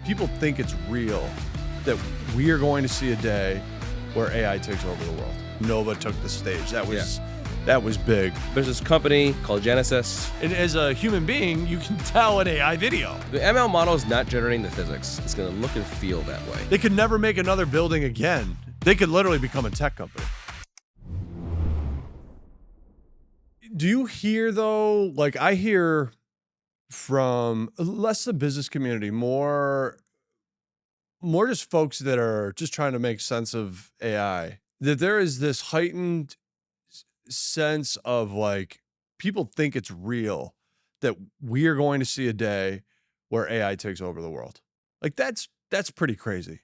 people think it's real that we are going to see a day where AI takes over the world. Nova took the stage. That was big. There's this company called Genesis. And as a human being, you can tell an AI video. The ML model is not generating the physics. It's going to look and feel that way. They could never make another building again. They could literally become a tech company. Do you hear, though, like I hear from less the business community, more just folks that are just trying to make sense of AI, that there is this heightened sense of like people think it's real that we are going to see a day where AI takes over the world. Like that's pretty crazy.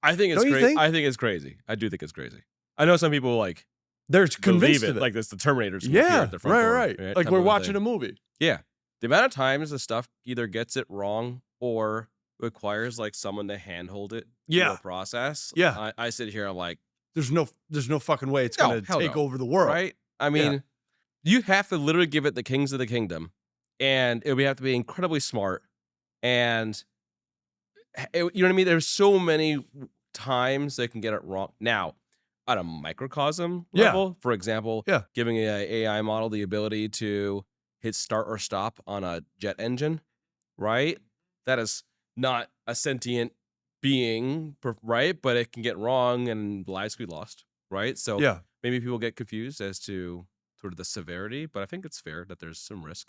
I think it's crazy. I think it's crazy. I do think it's crazy. I know some people like they're convinced of it. Like this, the Terminator's yeah, at the front door, right. Like we're watching a movie. Yeah, the amount of times the stuff either gets it wrong or requires like someone to handhold it through a process. Yeah, I sit here. I'm like, there's no fucking way it's gonna take over the world, right? I mean, you have to literally give it the kings of the kingdom, and it would have to be incredibly smart. And you know what I mean? There's so many times they can get it wrong. Now, at a microcosm level, for example, giving an AI model the ability to hit start or stop on a jet engine, right? That is not a sentient being, right? But it can get wrong and lives can be lost, right? So maybe people get confused as to sort of the severity, but I think it's fair that there's some risk.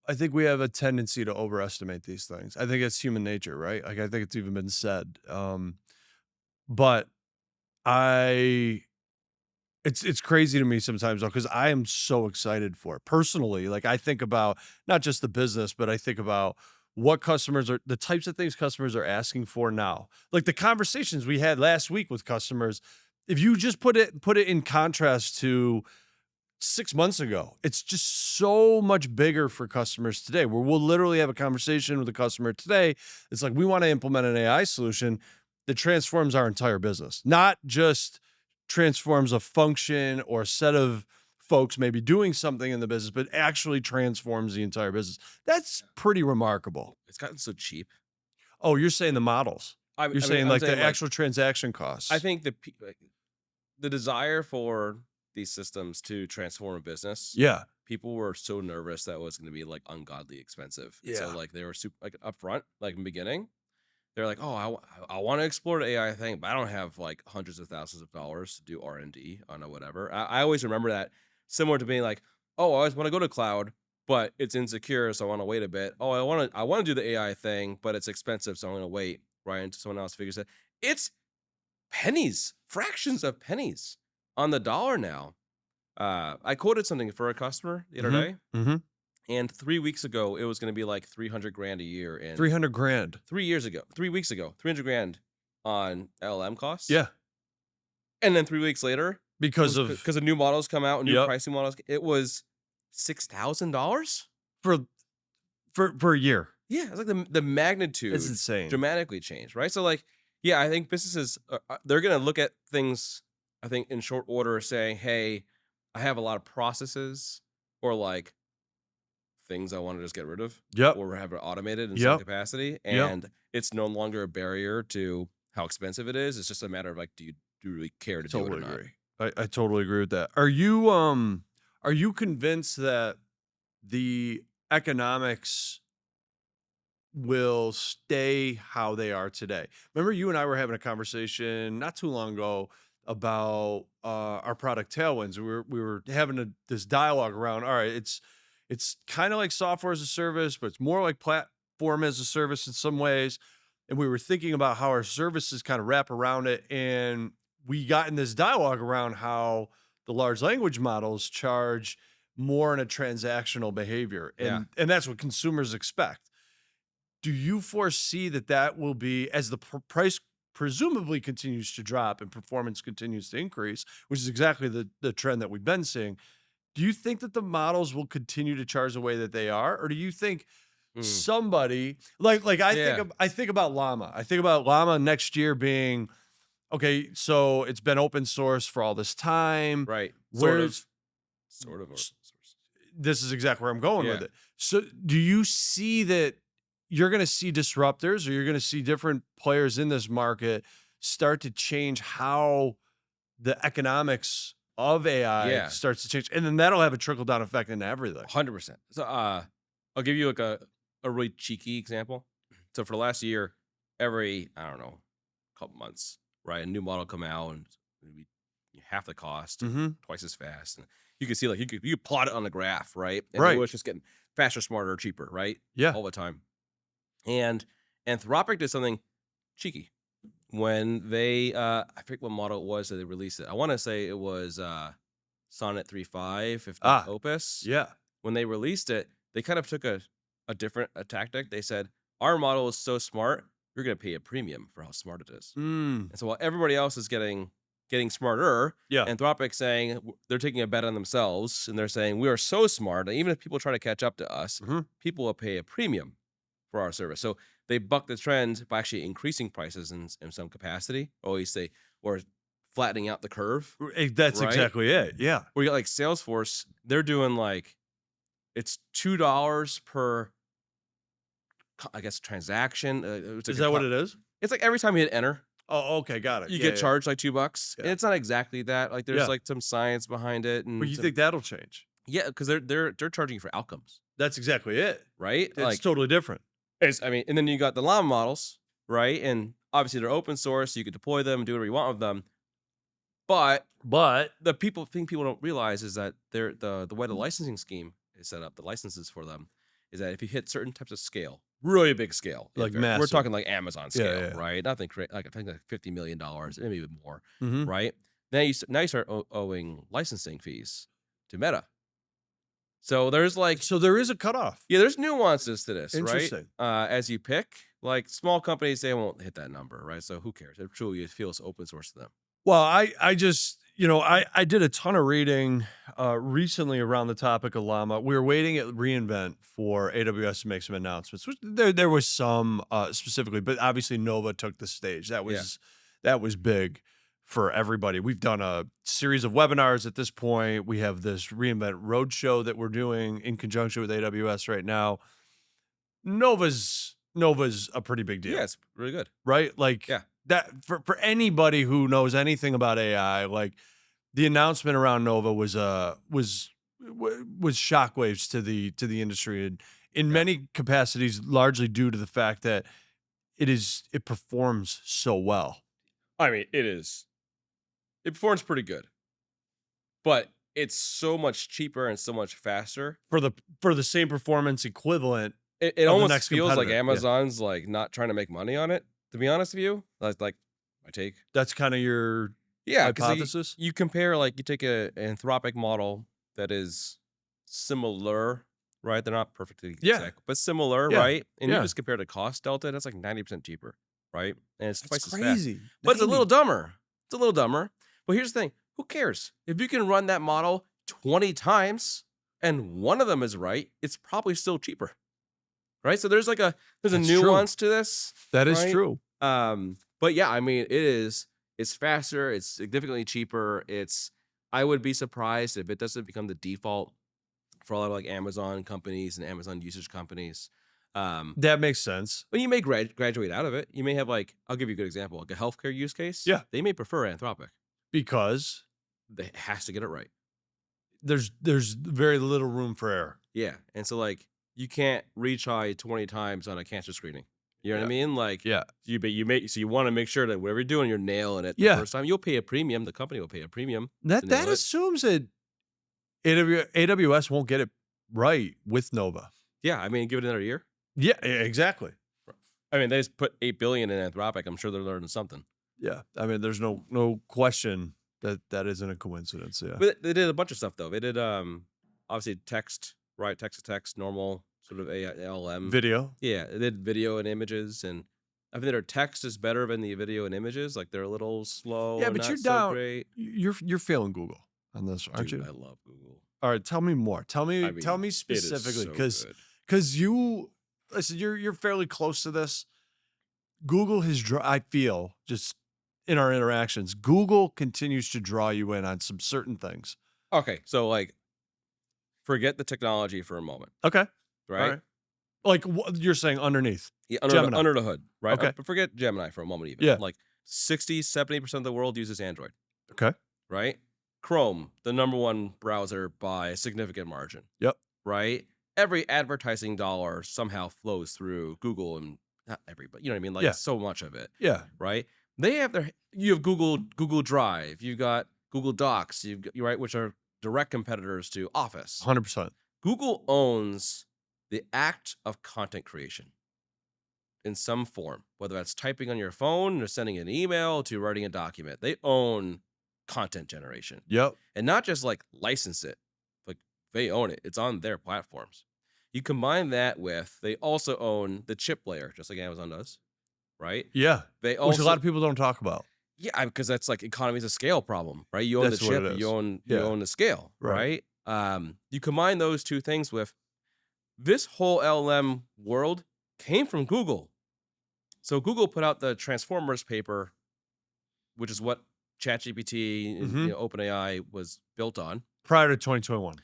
I think we have a tendency to overestimate these things. I think it's human nature, right? Like I think it's even been said. But it's crazy to me sometimes though, because I am so excited for it. Personally, like I think about not just the business, but I think about what customers are, the types of things customers are asking for now. Like the conversations we had last week with customers, if you just put it in contrast to 6 months ago, it's just so much bigger for customers today, where we'll literally have a conversation with a customer today. It's like, we want to implement an AI solution that transforms our entire business, not just transforms a function or a set of folks maybe doing something in the business, but actually transforms the entire business. That's pretty remarkable. It's gotten so cheap. Oh, you're saying the models. You're saying the actual transaction costs. I think the desire for these systems to transform a business. Yeah. People were so nervous that it was going to be like ungodly expensive. Yeah. So like they were super like upfront, like in the beginning, they're like, oh, I want to explore the AI thing, but I don't have like hundreds of thousands of dollars to do R&D on a whatever. I always remember that, similar to being like, oh, I always want to go to cloud, but it's insecure, so I want to wait a bit. Oh, I want to do the AI thing, but it's expensive, so I'm going to wait right until someone else figures it. It's pennies, fractions of pennies on the dollar now. I quoted something for a customer the other day, and 3 weeks ago it was going to be like $300,000 a year. And 300,000 3 weeks ago, $300,000 on LLM costs. Yeah, and then 3 weeks later, because the new models come out, new pricing models, it was $6,000 for a year. Yeah, it's like the magnitude. It's insane. Dramatically changed, right? So like, yeah, I think businesses they're going to look at things, I think, in short order, saying, hey, I have a lot of processes or like things I want to just get rid of, or have it automated in some capacity, and it's no longer a barrier to how expensive it is. It's just a matter of like, do you really care to do it or not? I totally agree with that. Are you convinced that the economics will stay how they are today? Remember, you and I were having a conversation not too long ago about our product Tailwinds. We were having this dialogue around, all right, it's kind of like software as a service, but it's more like platform as a service in some ways. And we were thinking about how our services kind of wrap around it. And we got in this dialogue around how the large language models charge more in a transactional behavior. And that's what consumers expect. Do you foresee that will be, as the price presumably continues to drop and performance continues to increase, which is exactly the trend that we've been seeing, do you think that the models will continue to charge the way that they are? Or do you think somebody I think about Llama. I think about Llama next year being, okay, so it's been open source for all this time. Right. Sort of. open source. This is exactly where I'm going with it. So do you see that you're going to see disruptors, or you're going to see different players in this market start to change how the economics of AI Yeah, starts to change, and then that'll have a trickle down effect into everything. 100%. So, I'll give you like a really cheeky example. So for the last year, every, I don't know, couple months, right, a new model come out and maybe half the cost and Mm-hmm. twice as fast. And you can see like you could plot it on the graph, right? And it Right. was just getting faster, smarter, cheaper, right? Yeah. All the time. And Anthropic did something cheeky when they I forget what model it was that they released it. I want to say it was Sonnet 3.5, if not Ah. Opus. Yeah. When they released it, they kind of took a different tactic. They said, our model is so smart, you're gonna pay a premium for how smart it is. Mm. And so while everybody else is getting smarter, Yeah. Anthropic saying they're taking a bet on themselves and they're saying we are so smart that even if people try to catch up to us, Mm-hmm. people will pay a premium for our service. So they buck the trend by actually increasing prices in some capacity, or you say, or flattening out the curve. That's Right? exactly it. Yeah. Where you got like Salesforce, they're doing like it's $2 per, I guess, transaction. It's like Is that what it is? It's like every time you hit enter, Oh, okay, got it. you Yeah, get yeah. charged like $2. Yeah. And it's not exactly that. Like there's Yeah. like some science behind it, and But you some- think that'll change? yeah, because they're charging you for outcomes, That's exactly it. right? It's Like totally different. I mean, and then you got the llama models, right? And obviously they're open source, so you could deploy them, do whatever you want with them. But But the thing people don't realize is that they're the way the licensing scheme is set up, the licenses for them, is that if you hit certain types of scale, really big scale, Like we're massive. talking like Amazon Yeah, scale, yeah. right? Nothing like I think like $50 million, maybe even more, Mhm. right? Now you start owing licensing fees to Meta. So there's like, So there is a cutoff. yeah, there's nuances to this, right? Interesting. As you pick, like small companies, they won't hit that number, right? So who cares? It truly feels open source to them. Well, I just, I did a ton of reading recently around the topic of llama. We were waiting at reInvent for AWS to make some announcements. Which there was some specifically, but obviously Nova took the stage. That was big for everybody. We've done a series of webinars at this point. We have this reInvent roadshow that we're doing in conjunction with AWS right now. Nova's a pretty big deal. Yeah, it's really good. Right? Like Yeah. that for anybody who knows anything about AI, like the announcement around Nova was shockwaves to the industry, and in many capacities largely due to the fact that it performs so well. I mean, it performs pretty good, but it's so much cheaper and so much faster. For the same performance equivalent. It of the almost next feels like competitor. Yeah. Amazon's like not trying to make money on it, to be honest with you. That's like my take. That's kind of your Yeah, 'cause hypothesis. you compare, like you take an Anthropic model that is similar, right? They're not perfectly Yeah. exact, but similar, Yeah. right? And you Yeah. just compare the cost delta, that's like 90% cheaper, right? And it's twice That's as fast. crazy. But it's a 90. little dumber. It's a little dumber. But here's the thing. Who cares? If you can run that model 20 times and one of them is right, it's probably still cheaper. Right? So there's a That's true. nuance to this. That is right? true. But yeah, I mean, it's faster, it's significantly cheaper. I would be surprised if it doesn't become the default for a lot of like Amazon companies and Amazon usage companies. That makes sense. But you may graduate out of it. You may have like, I'll give you a good example, like a healthcare use case. Yeah. They may prefer Anthropic. Because They has to get it right. there's very little room for error. Yeah. And so like you can't retry 20 times on a cancer screening. You know what I mean? Like Yeah. you want to make sure that whatever you're doing, you're nailing it the Yeah. first time. You'll pay a premium. The company will pay a premium. That to nail that it. assumes that AWS won't get it right with Nova. Yeah. I mean, give it another year. Yeah, exactly. I mean, they just put $8 billion in Anthropic. I'm sure they're learning something. Yeah. I mean, there's no question that isn't a coincidence. Yeah. But they did a bunch of stuff though. They did obviously text, right? Text to text, normal sort of LM. Video. Yeah, they did video and images, and I think their text is better than the video and images. Like they're a little slow. Yeah, and but not you're so down. great. You're failing Google on this, aren't Dude, you? I love Google. All right, tell me more. Tell me I mean, specifically, it is so good. because you listen. You're fairly close to this. Google has I feel just in our interactions, Google continues to draw you in on some certain things. Okay, so like, forget the technology for a moment, Okay. right? right. Like you're saying underneath Yeah, Gemini. under the hood, right? Okay. But forget Gemini for a moment even. Yeah. Like 60-70% of the world uses Android, Okay. right? Chrome, the number one browser by a significant margin, Yep. right? Every advertising dollar somehow flows through Google, and not every, but you know what I mean? Like Yeah. so much of it, Yeah. right? They have you have Google Drive, you've got Google Docs, you right, which are direct competitors to Office. 100%. Google owns the act of content creation in some form, whether that's typing on your phone or sending an email to writing a document. They own content generation, Yep. and not just like license it, like they own it. It's on their platforms. You combine that with they also own the chip layer, just like Amazon does, right? Yeah. They Which a also lot of people don't talk about. yeah, because that's like economies of scale problem, right? You own That's the what chip, it you is. own Yeah. the scale, Right. right? You combine those two things with this whole LLM world came from Google. So Google put out the Transformers paper, which is what ChatGPT and Mhm. OpenAI was built on. Prior to 2021.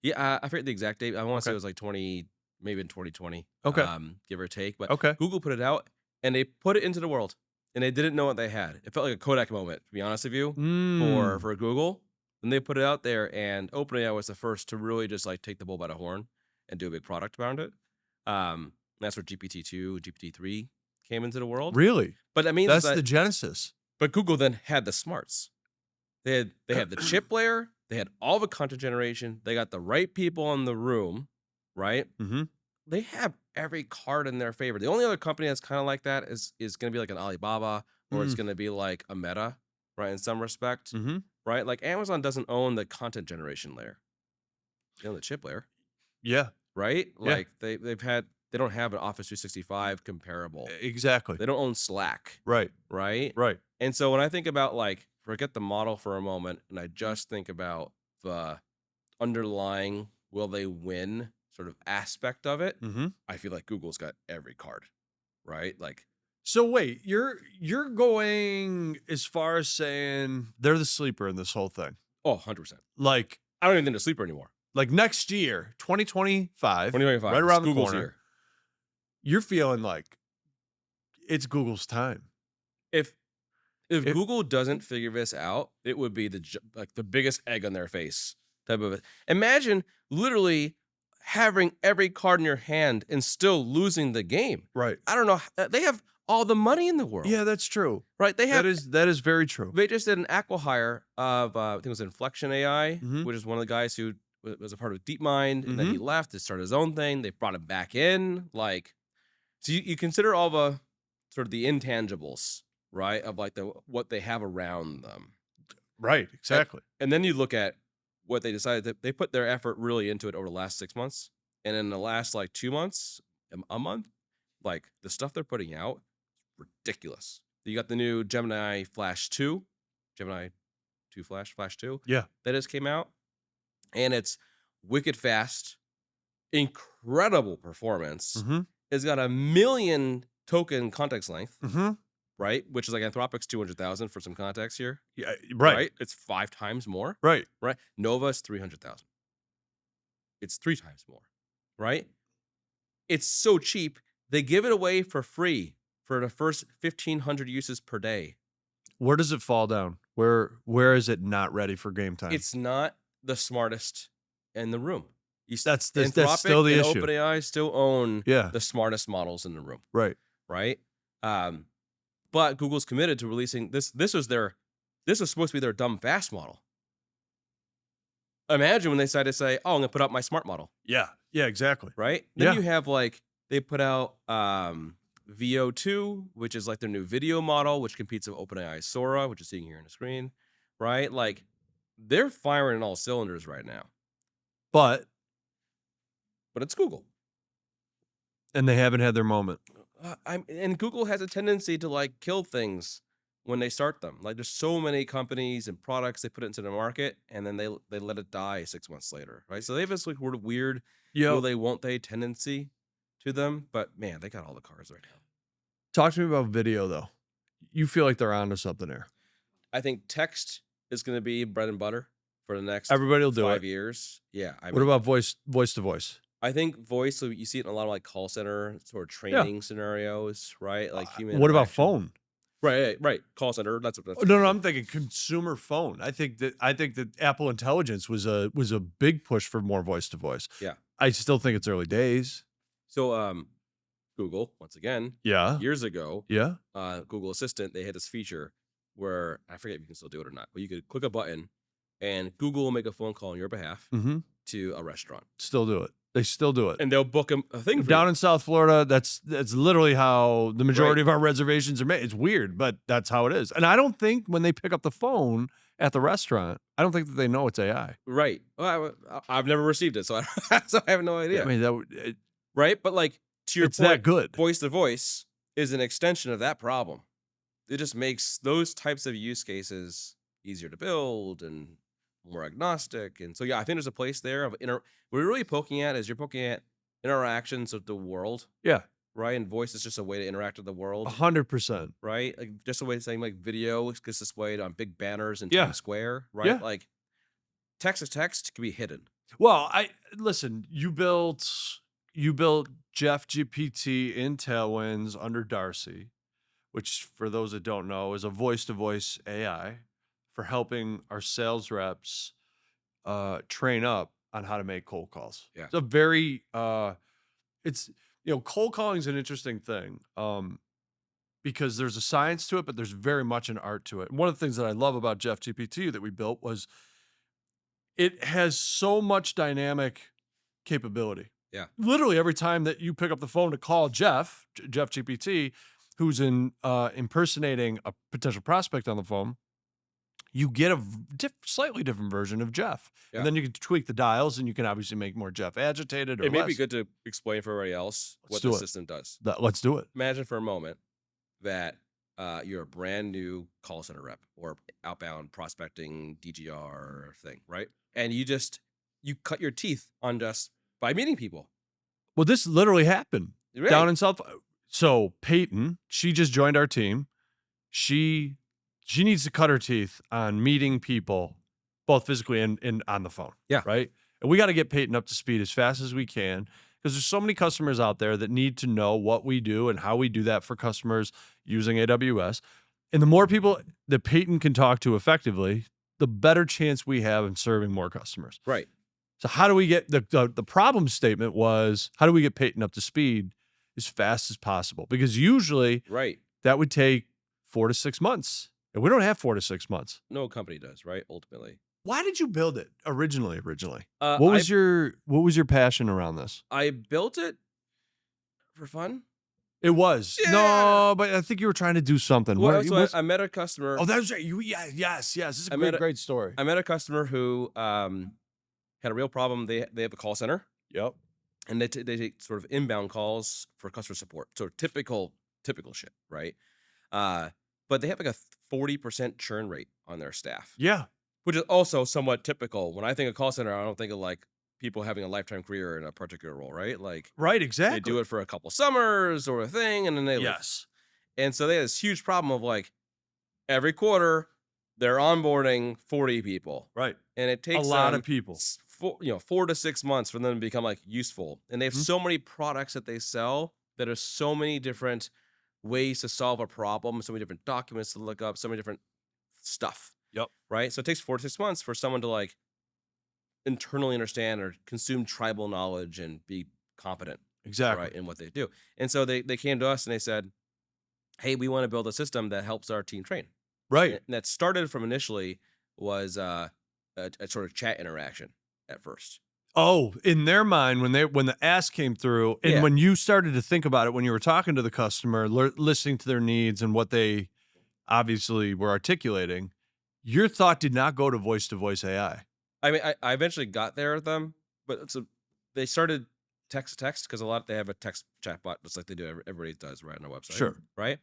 Yeah, I forget the exact date. I want to say Okay. it was like 20, maybe in 2020, Okay. give or take. But Okay. Google put it out and they put it into the world, and they didn't know what they had. It felt like a Kodak moment, to be honest with you, Mm. for Google. And they put it out there, and OpenAI was the first to really just like take the bull by the horn and do a big product around it. That's where GPT-2, GPT-3 came into the world. Really? But that means That's that the genesis. but Google then had the smarts. They had the chip layer, they had all the content generation, they got the right people in the room, right? Mhm. They have every card in their favor. The only other company that's kind of like that is going to be like an Alibaba, or it's Mm. going to be like a Meta, right? In some respect, Mhm. right? Like Amazon doesn't own the content generation layer. They own the chip layer, Yeah. right? Yeah. Like they don't have an Office 365 comparable. Exactly. They don't own Slack, Right. right? Right. And so when I think about like forget the model for a moment, and I just think about the underlying will they win sort of aspect of it, Mhm. I feel like Google's got every card, right? Like, So wait, you're going as far as saying they're the sleeper in this whole thing. oh, 100%. Like I don't even think they're sleeper anymore. next year, 2025, 2025, right around the Google's corner. here. You're feeling like it's Google's time. If It- Google doesn't figure this out, it would be like the biggest egg on their face type of it. Imagine literally having every card in your hand and still losing the game. Right. I don't know. They have all the money in the world. Yeah, that's true. Right. They have That is very true. They just did an acqui-hire of I think it was Inflection AI, Mhm. which is one of the guys who was a part of DeepMind, and then he Mhm. left to start his own thing. They brought him back in, like so you consider all the sort of the intangibles, right, of like what they have around them, Right. Exactly. and then you look at what they decided that they put their effort really into it over the last 6 months, and in the last like 2 months, a month, like the stuff they're putting out, ridiculous. You got the new Gemini 2, Flash 2 Yeah. that just came out, and it's wicked fast, incredible performance. Mhm. It's got 1,000,000 token context length, Mhm. right? Which is like Anthropic's 200,000 for some context here, Yeah, right. It's 5 times more, Right. right? Nova's 300,000. It's 3 times more, right? It's so cheap. They give it away for free for the first 1,500 uses per day. Where does it fall down? Where is it not ready for game time? It's not the smartest in the room. That's still Anthropic the and issue. OpenAI still own Yeah. the smartest models in the room, Right. right? But Google's committed to releasing this. This was supposed to be their dumb fast model. Imagine when they decided to say, "Oh, I'm gonna put out my smart model," Yeah. Yeah, exactly. right? Then Yeah. you have like they put out VO2, which is like their new video model, which competes with OpenAI Sora, which is seeing here on the screen, right? Like they're firing on all cylinders right now, But it's Google. and they haven't had their moment. And Google has a tendency to like kill things when they start them. Like there's so many companies and products they put into the market, and then they let it die 6 months later, right? So they have this like weird will Yo, they won't they tendency to them. But man, they got all the cards right now. talk to me about video though. You feel like they're onto something there. I think text is going to be bread and butter for the next Everybody will do 5 it. years. Yeah. What about voice to voice? I think voice, so you see it in a lot of like call center sort of Yeah. training scenarios, right? Like human What about interaction. phone? Right. Call center. Oh, That's a no, good no, thing. I'm thinking consumer phone. I think that Apple Intelligence was a big push for more voice to voice. Yeah. I still think it's early days. So Google, once again, Yeah. years ago, Yeah. Google Assistant, they had this feature where I forget if you can still do it or not, but you could click a button and Google will make a phone call on your behalf Mhm. to a restaurant. Still do it. They still do it. And they'll book a thing for Down you. in South Florida, that's literally how the Right. majority of our reservations are made. It's weird, but that's how it is. And I don't think when they pick up the phone at the restaurant, I don't think that they know it's AI. Right. Well, I've never received it, so so I have no Yeah, I idea. mean, Right. But like to your it's that point, good. voice to voice is an extension of that problem. It just makes those types of use cases easier to build and more agnostic. And so, yeah, I think there's a place there of what we're really poking at is you're poking at interactions with the world, Yeah, right? And voice is just a way to interact with the world, 100%. right? Like just a way of saying like video gets displayed on big banners in Yeah, Times Square, right? yeah. Like text to text can be hidden. Well, I listen, you built Jeff GPT in Tailwinds under Darcy, which for those that don't know is a voice to voice AI for helping our sales reps train up on how to make cold calls. Yeah. It's a very it's cold calling is an interesting thing. Because there's a science to it, but there's very much an art to it. And one of the things that I love about Jeff GPT that we built was it has so much dynamic capability. Yeah. Literally every time that you pick up the phone to call Jeff GPT, who's impersonating a potential prospect on the phone, you get a slightly different version of Jeff. Yeah. And then you can tweak the dials and you can obviously make more Jeff agitated or It may less. be good to explain for everybody else Let's what do the it. system does. Let's do it. Imagine for a moment that you're a brand new call center rep or outbound prospecting DGR thing, right? And you cut your teeth on just by meeting people. Well, this literally happened Right. down in South. So Peyton, she just joined our team. She needs to cut her teeth on meeting people, both physically and on the phone. Yeah. Right. And we got to get Peyton up to speed as fast as we can because there's so many customers out there that need to know what we do and how we do that for customers using AWS. And the more people that Peyton can talk to effectively, the better chance we have in serving more customers. Right. So how do we get the problem statement was how do we get Peyton up to speed as fast as possible? Because usually Right. that would take 4 to 6 months. And we don't have 4 to 6 months. No company does, right? Ultimately. Why did you build it originally? Uh, What I, was your passion around this? I built it for fun. It was. Yeah. No, but I think you were trying to do something. Well, Where- so what's- I met a customer. oh, that was right. Yes. This is a I great, met a- great story. I met a customer who had a real problem. They have a call center. Yep. And they take sort of inbound calls for customer support. So typical shit, right? But they have like a 40% churn rate on their staff, Yeah. which is also somewhat typical. When I think of call center, I don't think of like people having a lifetime career in a particular role, right? Like Right. Exactly. they do it for a couple summers or a thing, and then they leave. Yes. And so they had this huge problem of like every quarter they're onboarding 40 people, Right. and it A takes lot them of people. 4 to 6 months for them to become like useful. And they have Mhm. so many products that they sell that are so many different ways to solve a problem, so many different documents to look up, so many different stuff. Yep. Right. So it takes 4 to 6 months for someone to like internally understand or consume tribal knowledge and be competent, Exactly. right, in what they do. And so they came to us and they said, hey, we want to build a system that helps our team train. Right. And that started from initially was a sort of chat interaction at first. Oh, in their mind, when the ask came through, and Yeah. when you started to think about it, when you were talking to the customer, listening to their needs and what they obviously were articulating, your thought did not go to voice AI. I mean, I eventually got there with them, but they started text to text because they have a text chatbot just like they do everybody does right on their website. Sure. Right.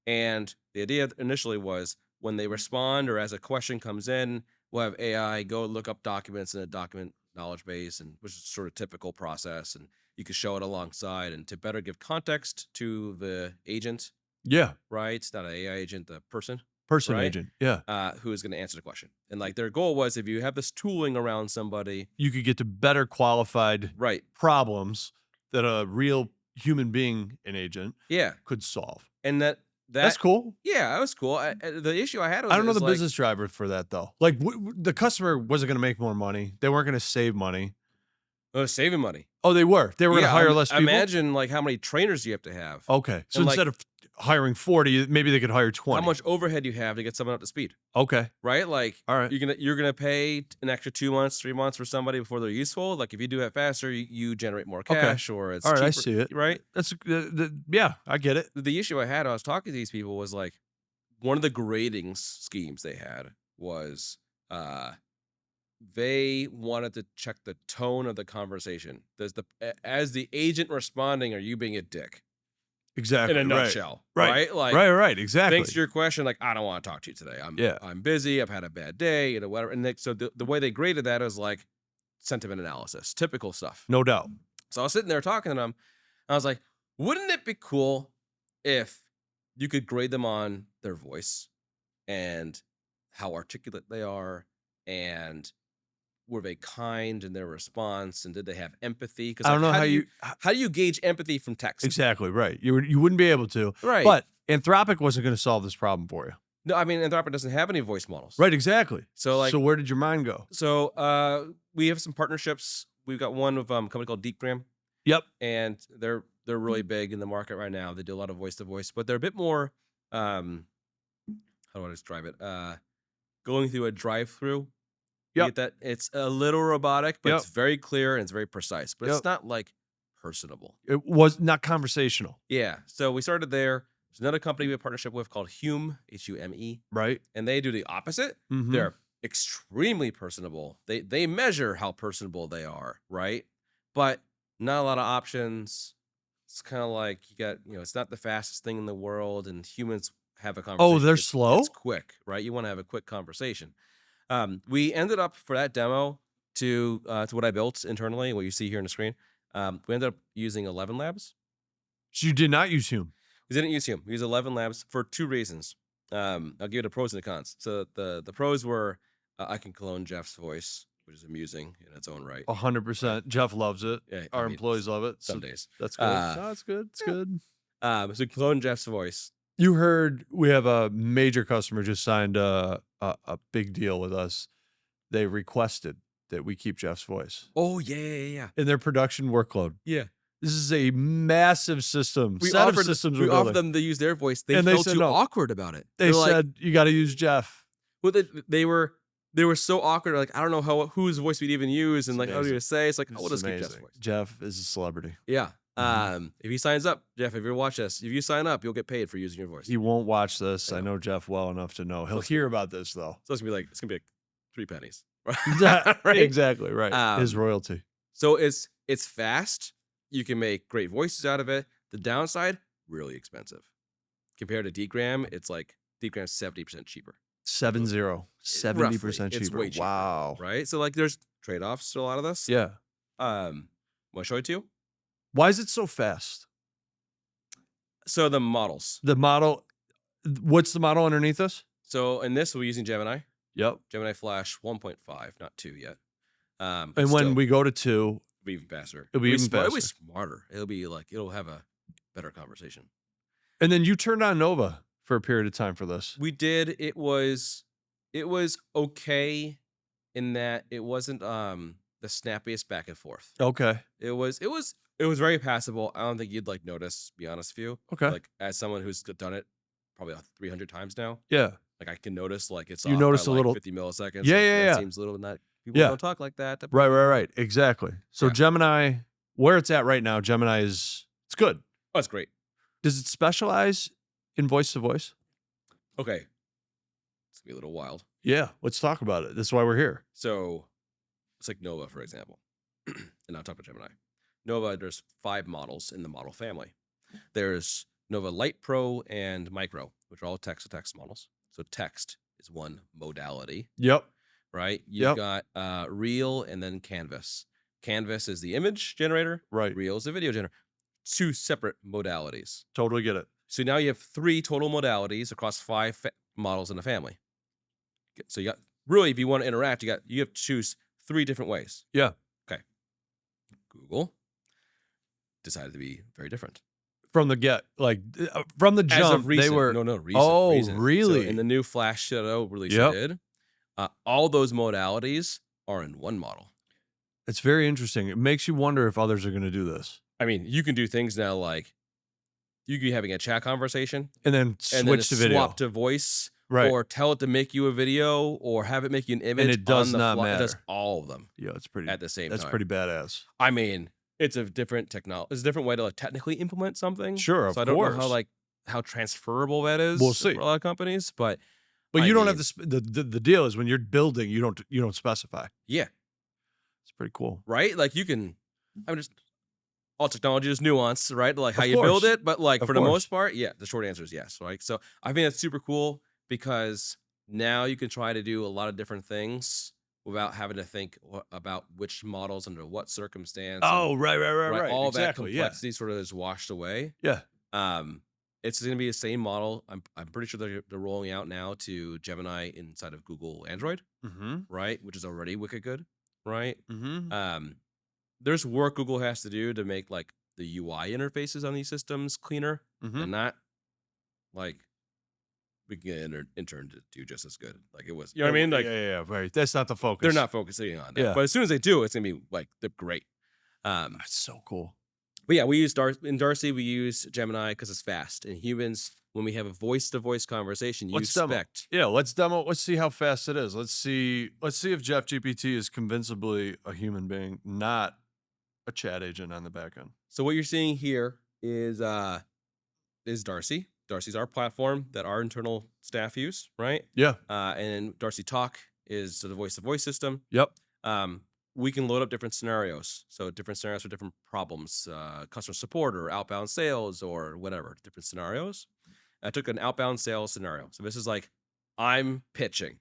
And the idea initially was when they respond or as a question comes in, we'll have AI go look up documents in a document knowledge base, and which is sort of typical process, and you could show it alongside and to better give context to the agent, Yeah. right? It's not an AI agent, the person, Person right? agent. Yeah. Who is going to answer the question. And like their goal was if you have this tooling around somebody, You could get to better qualified right? problems that a real human being, an agent, Yeah. could solve. And That's cool. yeah, that was cool. The issue I had was I don't know is the like, business driver for that though. Like the customer wasn't going to make more money. They weren't going to save money. saving money. Oh, they were. They were going to Yeah, hire less people. imagine like how many trainers you have to have. Okay, so And, like, instead of hiring 40, maybe they could hire 20. How much overhead you have to get someone up to speed, Okay, right? Like, all right. you're gonna pay an extra 2 months, 3 months for somebody before they're useful. Like if you do it faster, you generate more Okay. cash, or it's All right, I cheaper, see it. right? That's yeah, I get it. The issue I had when I was talking to these people was like one of the grading schemes they had was they wanted to check the tone of the conversation. As the agent responding, are you being a dick? Exactly. In a right. nutshell, Right. right? Like, Right. Exactly. thanks to your question, like I don't want to talk to you today. I'm busy. I've had a bad day, whatever. And so the way they graded that was like sentiment analysis, typical stuff. No doubt. So I was sitting there talking to them. I was like, wouldn't it be cool if you could grade them on their voice and how articulate they are, and were they kind in their response, and did they have empathy? Because I don't know how do you gauge empathy from text? exactly right. You wouldn't be able to. Right. But Anthropic wasn't going to solve this problem for you. No, I mean Anthropic doesn't have any voice models. Right. Exactly. So like, so where did your mind go? So we have some partnerships. We've got one with a company called Deepgram. Yep. And they're really big in the market right now. They do a lot of voice to voice, but they're a bit more how do I describe it? Going through a drive-through. You Yep. get that? It's a little robotic, but Yep. it's very clear and it's very precise. But Yep. it's not like personable. It was not conversational. Yeah. So we started there. There's another company we have a partnership with called Hume, Hume, Right. and they do the opposite. Mhm. They're extremely personable. They measure how personable they are, right? But not a lot of options. It's kind of like you got, it's not the fastest thing in the world, and humans have a conversation. Oh, they're It's slow? quick, right? You want to have a quick conversation. We ended up for that demo to what I built internally, what you see here on the screen. We ended up using 11 Labs. So you did not use Hume. We didn't use Hume. We used 11 Labs for 2 reasons. I'll give you the pros and the cons. So the pros were I can clone Jeff's voice, which is amusing in its own right. 100%. Jeff loves it. Yeah, Our employees love it. Some days. That's good. No, it's good. It's good. So clone Jeff's voice. You heard we have a major customer just signed a big deal with us. They requested that we keep Jeff's voice Oh yeah. in their production workload. Yeah. This is a massive system. We Set of offered systems we we're offered building. them to use their voice. They And they felt said too no. awkward about it. They They're like, said you got to use Jeff. well, they were so awkward. Like I don't know whose voice we'd even use, and It's like how do you amazing. say? It's like This we'll is just keep Jeff's amazing. voice. Jeff is a celebrity. Yeah. Mhm. If he signs up, Jeff, if you watch this, if you sign up, you'll get paid for using your voice. He won't watch this. I I know. know Jeff well enough to know. He'll That's hear about this though. So it's gonna be like 3 pennies. Right? Exactly right. His royalty. So it's fast. You can make great voices out of it. The downside, really expensive. Compared to Dgram, it's like Dgram's 70% cheaper, 70%. 70% It's cheaper. way cheaper. Wow. right? So like there's trade-offs to a lot of this. Yeah. Want to show it to you? Why is it so fast? So the models. The model. What's the model underneath us? So in this, we're using Gemini. Yep. Gemini Flash 1.5, not 2 yet. And when we go to 2, it'll be even faster. It'll be even It'll be faster. smarter. It'll have a better conversation. and then you turned on Nova for a period of time for this. We did. It was okay in that it wasn't the snappiest back and forth. Okay. It was very passable. I don't think you'd like notice, to be honest with you. Okay. Like as someone who's done it probably 300 times now, Yeah. like I can notice like it's You off notice by, a like, little- 50 milliseconds. Yeah, like, yeah, that yeah. seems a little not. People Yeah. don't talk like that. Right. Exactly. So Yeah. Gemini, where it's at right now, Gemini it's good. Oh, it's great. Does it specialize in voice to voice? Okay. It's gonna be a little wild. Yeah. Let's talk about it. That's why we're here. So it's like Nova, for example. And I'll talk about Gemini. Nova, there's 5 models in the model family. There's Nova Light Pro and Micro, which are all text-to-text models. So text is one modality, Yep. right? Yep. You've got Real and then Canvas. Canvas is the image generator. Right. Real is the video generator. 2 separate modalities. Totally get it. So now you have 3 total modalities across 5 models in a family. So you got really, if you want to interact, you have to choose 3 different ways. Yeah. Okay. Google decided to be very different. From the from the As of jump, they recent, were. recent. Oh, recent. So really? in the new Flash Shadow release Yep. they did, all those modalities are in one model. It's very interesting. It makes you wonder if others are going to do this. I mean, you can do things now like you could be having a chat conversation And then and then switch to video. swap to voice, Right. or tell it to make you a video, or have it make you an image. it does on the not fly. It does matter. all of them Yeah, it's pretty. at the same That's time. pretty badass. I mean, it's a different technology. It's a different way to like, technically implement something. Sure, So of I don't course. know how transferable that is. We'll see. For a lot of companies, but But I you don't have mean- the deal is when you're building, you don't specify. yeah, It's pretty cool. right. Like you can. I'm just all technology is nuanced, right? Like how Of you build course. it, but like Of for the course. most part, yeah. The short answer is yes. Right. So I think that's super cool because now you can try to do a lot of different things without having to think about which models under what circumstance. Oh, right. All Exactly. that complexity sort of is washed away. Yeah. It's going to be the same model. I'm pretty sure they're rolling out now to Gemini inside of Google Android, Mm-hmm. right? Which is already wicked good, right? Mm-hmm. There's work Google has to do to make like the UI interfaces on these systems cleaner, Mm-hmm. and not like we can get an intern to do just as good. Like it was, you know what I mean? Like yeah, right. That's not the focus. they're not focusing on that, Yeah. but as soon as they do, it's gonna be like they're great. That's so cool. But yeah, we use in Darcy. We use Gemini because it's fast. And humans, when we have a voice-to-voice conversation, you Let's demo. expect. Yeah, let's demo. Let's see how fast it is. Let's see if Jeff GPT is convincingly a human being, not a chat agent on the back end. So what you're seeing here is Darcy. Darcy's our platform that our internal staff use, right? Yeah. And Darcy Talk is the voice-to-voice system. Yep. We can load up different scenarios. So different scenarios for different problems, customer support or outbound sales or whatever, different scenarios. I took an outbound sales scenario. So this is like, I'm pitching.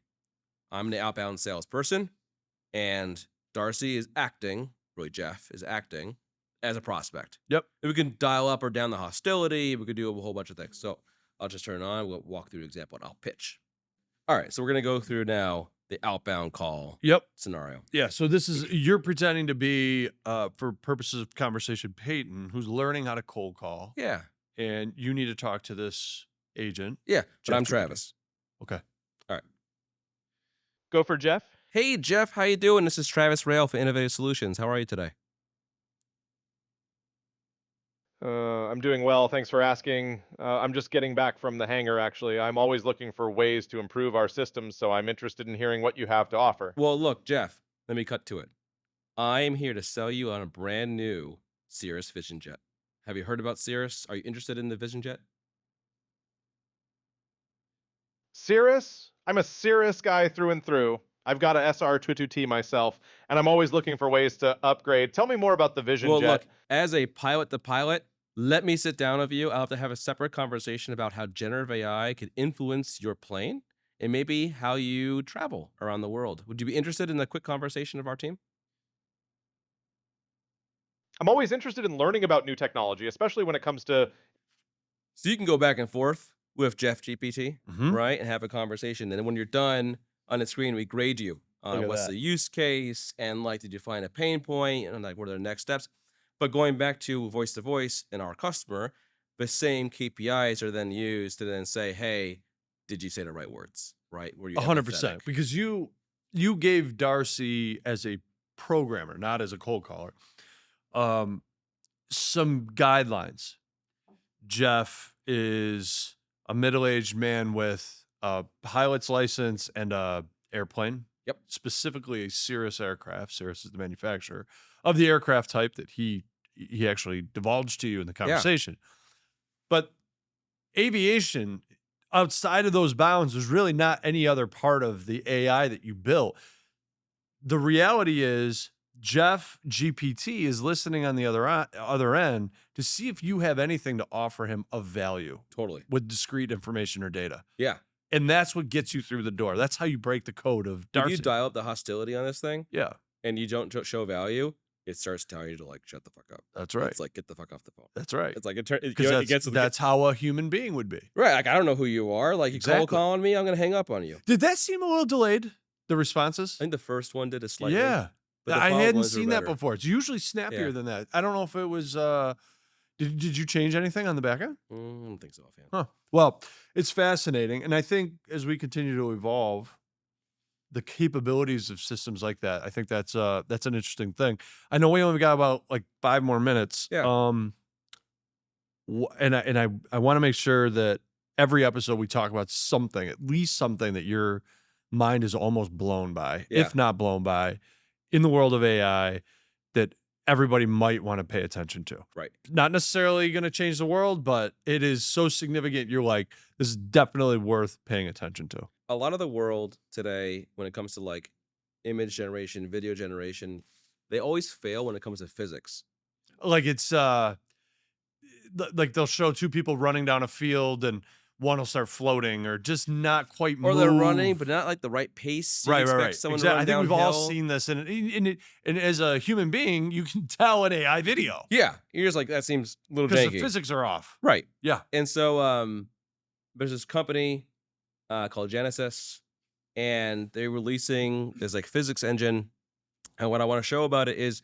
I'm the outbound salesperson, and Darcy is acting, really Jeff is acting as a prospect. Yep. And we can dial up or down the hostility. We could do a whole bunch of things. So I'll just turn it on. We'll walk through an example and I'll pitch. All right. So we're going to go through now the outbound call Yep. scenario. Yeah. So this is you're pretending to be, for purposes of conversation, Peyton, who's learning how to cold call, Yeah. and you need to talk to this agent. Yeah. But Jeff I'm GPT. Travis. Okay. Go for Jeff. Hey, Jeff. How you doing? This is Travis Rail for Innovative Solutions. How are you today? I'm doing well. Thanks for asking. I'm just getting back from the hangar, actually. I'm always looking for ways to improve our systems, so I'm interested in hearing what you have to offer. Well, look, Jeff, let me cut to it. I am here to sell you on a brand new Cirrus Vision Jet. Have you heard about Cirrus? Are you interested in the Vision Jet? Cirrus? I'm a Cirrus guy through and through. I've got a SR22T myself, and I'm always looking for ways to upgrade. Tell me more about the Vision Well, Jet. look, as a pilot to pilot, let me sit down with you. I'll have to have a separate conversation about how generative AI could influence your plane and maybe how you travel around the world. Would you be interested in a quick conversation of our team? I'm always interested in learning about new technology, especially when it comes to... So you can go back and forth with Jeff GPT, Mhm. right, and have a conversation. And then when you're done on the screen, we grade you Look on at what's that. the use case and like, did you find a pain point and like, what are the next steps? But going back to voice to voice and our customer, the same KPIs are then used to then say, hey, did you say the right words, right? Were you 100%. empathetic? Because you gave Darcy as a programmer, not as a cold caller, some guidelines. Jeff is a middle-aged man with a pilot's license and a airplane. Yep. Specifically a Cirrus aircraft. Cirrus is the manufacturer of the aircraft type that he actually divulged to you in the conversation. But aviation, outside of those bounds, there's really not any other part of the AI that you built. The reality is Jeff GPT is listening on the other end to see if you have anything to offer him of value Totally. with discrete information or data. Yeah. And that's what gets you through the door. That's how you break the code of Darcy. If you dial up the hostility on this thing Yeah. and you don't show value, it starts telling you to like shut the fuck up. That's right. It's like get the fuck off the phone. That's right. It's like it Because gets that's how a human being would be. right. Like I don't know who you are. Like you Exactly. calling me, I'm gonna hang up on you. Did that seem a little delayed? The responses? I think the first one did a slightly. Yeah. but the I followed hadn't ones were seen that better. before. It's usually snappier Yeah. than that. I don't know if it was did you change anything on the back end? I don't think so, offhand. Huh. Well, it's fascinating. And I think as we continue to evolve, the capabilities of systems like that, I think that's an interesting thing. I know we only got about like 5 more minutes. Yeah. And I want to make sure that every episode we talk about something, at least something that your mind is almost blown by, Yeah. if not blown by, in the world of AI that everybody might want to pay attention to. Right. Not necessarily going to change the world, but it is so significant. You're like, this is definitely worth paying attention to. A lot of the world today, when it comes to like image generation, video generation, they always fail when it comes to physics. Like it's like they'll show 2 people running down a field and one will start floating or just not quite Or move. they're running, but not like the right pace. You Right. expect someone to Exactly. run I think we've all downhill. seen this, and as a human being, you can tell an AI video Yeah, you're just like that seems a little because janky. the physics are off. Right. Yeah. And so there's this company called Genesis, and they're releasing this like physics engine. And what I want to show about it is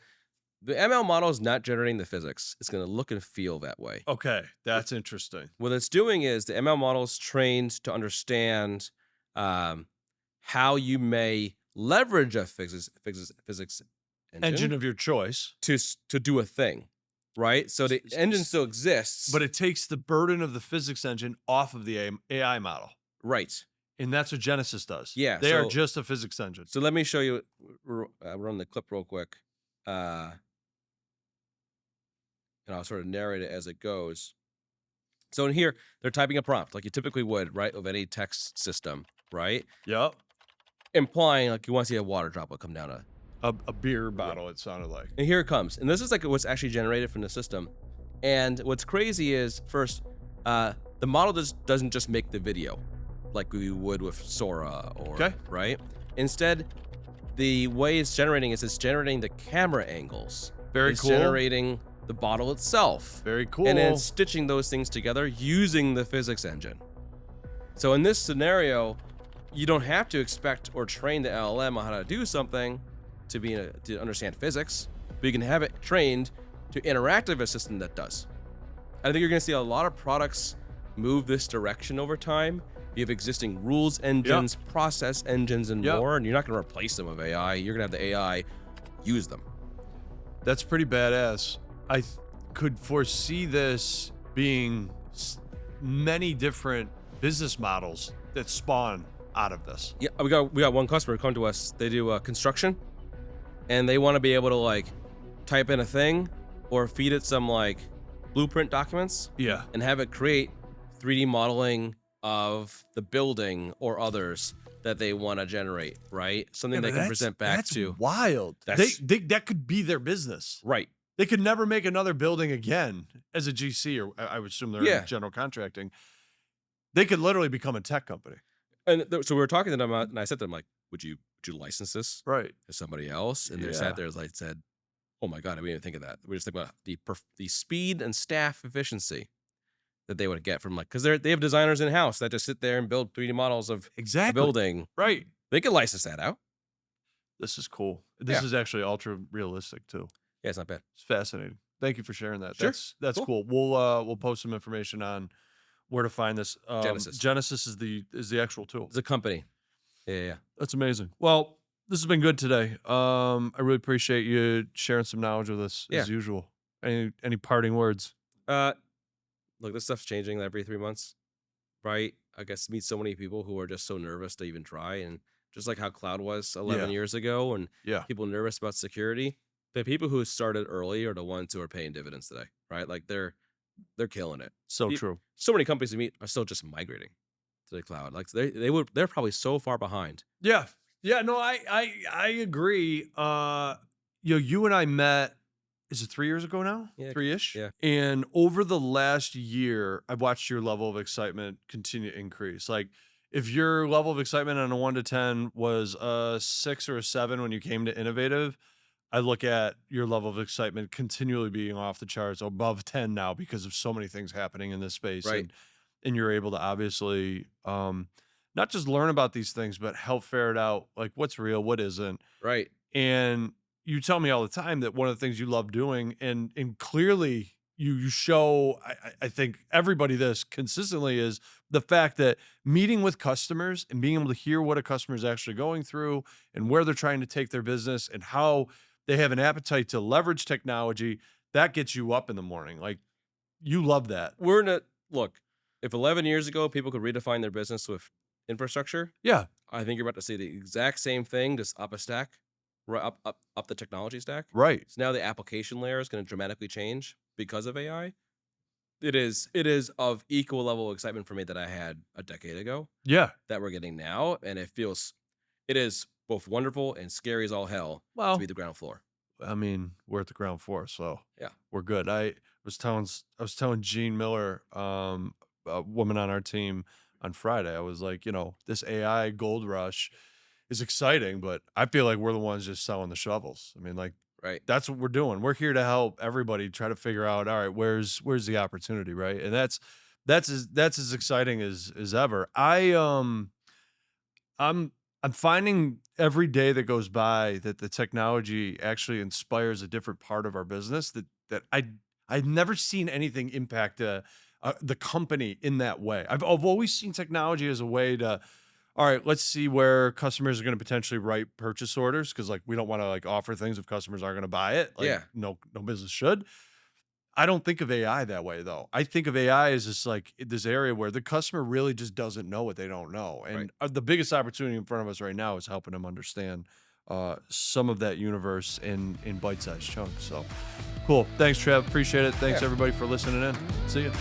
the ML model is not generating the physics. It's going to look and feel that way. Okay, that's interesting. What it's doing is the ML model is trained to understand how you may leverage a physics Engine of your choice, to do a thing, right? So the engine still exists, but it takes the burden of the physics engine off of the AI model, right. and that's what Genesis does. Yeah, they are so- just a physics engine. So let me show you. Run the clip real quick, and I'll sort of narrate it as it goes. So in here, they're typing a prompt like you typically would, right, of any text system, right? Yep, Implying like you want to see a water droplet come down a beer bottle. It sounded like. and here it comes. And this is like what's actually generated from the system. And what's crazy is first, the model doesn't just make the video like we would with Sora or Okay. right. Instead, the way it's generating is it's generating the camera angles. Very it's cool. generating the bottle itself. Very cool. And then stitching those things together using the physics engine. So in this scenario, you don't have to expect or train the LLM on how to do something to understand physics, but you can have it trained to interact with a system that does. I think you're going to see a lot of products move this direction over time. You have existing rules engines, process engines, and more, and you're not going to replace them with AI. You're going to have the AI use them. That's pretty badass. I could foresee this being many different business models that spawn out of this. Yeah, we got one customer come to us. They do construction, and they want to be able to like type in a thing or feed it some like blueprint documents Yeah. and have it create 3D modeling of the building or others that they want to generate, right? Something they can present back that's to. wild. That's- That could be their business. Right. They could never make another building again as a GC, or I would assume they're in general contracting. They could literally become a tech company. And so we were talking to them, and I said to them, like, would you license this Right. to somebody else? And they sat there, like, said, oh my God, I didn't even think of that. We just think about the speed and staff efficiency that they would get from like, because they have designers in house that just sit there and build 3D models of a Exactly. building. Right. They could license that out. This is cool. This Yeah. is actually ultra realistic too. Yeah, it's not bad. It's fascinating. Thank you for sharing that. Sure. That's Cool. cool. We'll post some information on where to find this. Genesis. Genesis is the actual tool. It's a company. Yeah. That's amazing. Well, this has been good today. I really appreciate you sharing some knowledge with us as usual. Any parting words? Look, this stuff's changing every 3 months, right? I guess meet so many people who are just so nervous to even try, and just like how cloud was 11 years ago, and people nervous about security. The people who started early are the ones who are paying dividends today, right? Like they're killing it. So true. So many companies we meet are still just migrating to the cloud. Like they're probably so far behind. Yeah. Yeah. No, I agree. You and I met. Is it 3 years ago now? Yeah, 3-ish? yeah. And over the last year, I've watched your level of excitement continue to increase. Like, if your level of excitement on a 1 to 10 was a 6 or a 7 when you came to Innovative, I look at your level of excitement continually being off the charts, above 10 now because of so many things happening in this space. Right. And you're able to obviously not just learn about these things, but help ferret out like what's real, what isn't. Right. And you tell me all the time that one of the things you love doing, and clearly you show, I think everybody this consistently, is the fact that meeting with customers and being able to hear what a customer is actually going through and where they're trying to take their business and how they have an appetite to leverage technology, that gets you up in the morning. Like, you love that. We're in a look. If 11 years ago people could redefine their business with infrastructure, Yeah. I think you're about to see the exact same thing, just up a stack, right up the technology stack. Right. So now the application layer is going to dramatically change because of AI. It is of equal level of excitement for me that I had a decade ago Yeah. that we're getting now, and it is both wonderful and scary as all hell to Well, be the ground floor. I mean, we're at the ground floor, so Yeah. we're good. I was telling Gene Miller, a woman on our team, on Friday. I was like, this AI gold rush is exciting, but I feel like we're the ones just selling the shovels. I mean, like, Right. that's what we're doing. We're here to help everybody try to figure out, all right, where's the opportunity, right? And that's as exciting as ever. I'm finding every day that goes by that the technology actually inspires a different part of our business that I've never seen anything impact the company in that way. I've always seen technology as a way to, all right, let's see where customers are going to potentially write purchase orders, because like we don't want to like offer things if customers aren't going to buy it. Like, Yeah. no business should. I don't think of AI that way though. I think of AI as just like this area where the customer really just doesn't know what they don't know. Right. And the biggest opportunity in front of us right now is helping them understand some of that universe in bite-sized chunks. So cool. Thanks, Trev. Appreciate it. Thanks Yeah. everybody for listening in. See you.